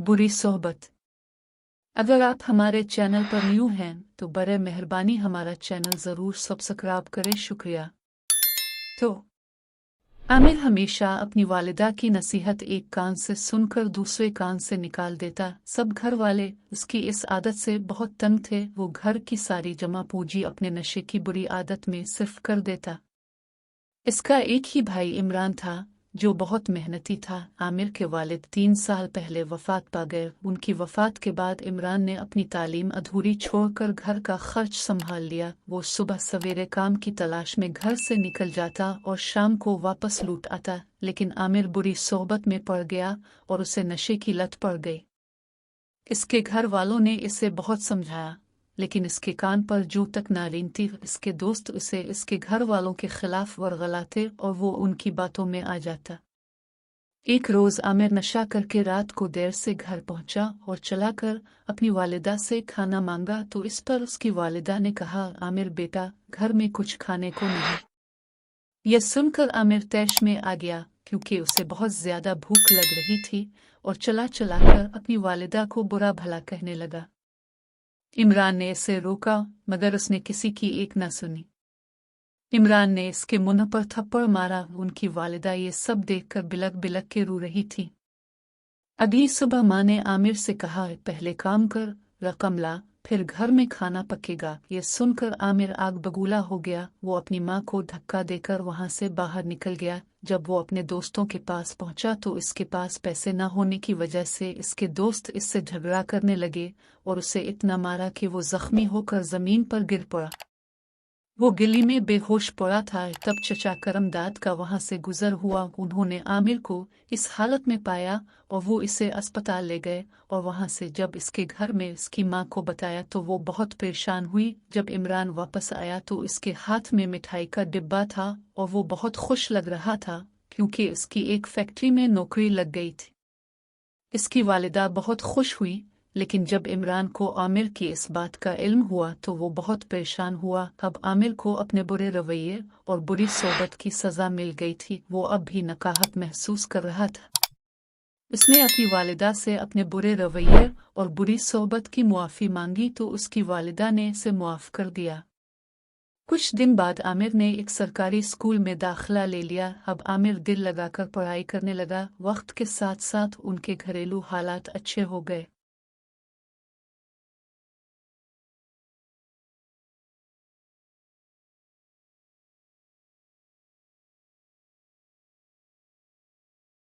बुरी सोहबत। अगर आप हमारे चैनल पर न्यू हैं तो बड़े मेहरबानी हमारा चैनल ज़रूर सब्सक्राइब करें, शुक्रिया। तो आमिर हमेशा अपनी वालिदा की नसीहत एक कान से सुनकर दूसरे कान से निकाल देता। सब घर वाले उसकी इस आदत से बहुत तंग थे। वो घर की सारी जमा पूंजी अपने नशे की बुरी आदत में सिर्फ कर देता। इसका एक ही भाई इमरान था जो बहुत मेहनती था। आमिर के वालिद 3 साल पहले वफात पा गए। उनकी वफात के बाद इमरान ने अपनी तालीम अधूरी छोड़कर घर का खर्च संभाल लिया। वो सुबह सवेरे काम की तलाश में घर से निकल जाता और शाम को वापस लौट आता, लेकिन आमिर बुरी सोहबत में पड़ गया और उसे नशे की लत पड़ गई। इसके घर वालों ने इसे बहुत समझाया, लेकिन इसके कान पर जू तक ना रेंगती। इसके दोस्त उसे इसके घर वालों के खिलाफ वरगलाते और वो उनकी बातों में आ जाता। एक रोज आमिर नशा करके रात को देर से घर पहुंचा और चलाकर अपनी वालिदा से खाना मांगा तो इस पर उसकी वालिदा ने कहा, आमिर बेटा, घर में कुछ खाने को नहीं। यह सुनकर आमिर तैश में आ गया, क्योंकि उसे बहुत ज्यादा भूख लग रही थी, और चला चलाकर अपनी वालिदा को बुरा भला कहने लगा। इमरान ने इसे रोका, मगर उसने किसी की एक न सुनी। इमरान ने इसके मुंह पर थप्पड़ मारा। उनकी वालिदा ये सब देखकर बिलक बिलक के रो रही थी। अगली सुबह माँ ने आमिर से कहा, पहले काम कर, रकम ला, फिर घर में खाना पकेगा। ये सुनकर आमिर आग बबूला हो गया। वो अपनी माँ को धक्का देकर वहां से बाहर निकल गया। जब वो अपने दोस्तों के पास पहुंचा तो इसके पास पैसे न होने की वजह से इसके दोस्त इससे झगड़ा करने लगे और उसे इतना मारा कि वो जख्मी होकर जमीन पर गिर पड़ा। वो गिली में बेहोश पड़ा था। तब चचा करमदाद का वहां से गुजर हुआ। उन्होंने आमिर को इस हालत में पाया और वो इसे अस्पताल ले गए। और वहां से जब इसके घर में इसकी माँ को बताया तो वो बहुत परेशान हुई। जब इमरान वापस आया तो इसके हाथ में मिठाई का डिब्बा था और वो बहुत खुश लग रहा था, क्योंकि इसकी एक फैक्ट्री में नौकरी लग गई थी। इसकी वालिदा बहुत खुश हुई, लेकिन जब इमरान को आमिर की इस बात का इल्म हुआ तो वो बहुत परेशान हुआ। अब आमिर को अपने बुरे रवैये और बुरी सोबत की सजा मिल गई थी। वो अब भी नकाहत महसूस कर रहा था। उसने अपनी वालिदा से अपने बुरे रवैये और बुरी सोबत की मुआफ़ी मांगी तो उसकी वालिदा ने इसे मुआफ़ कर दिया। कुछ दिन बाद आमिर ने एक सरकारी स्कूल में दाखिला ले लिया। अब आमिर दिल लगाकर पढ़ाई करने लगा। वक्त के साथ साथ उनके घरेलू हालात अच्छे हो गए।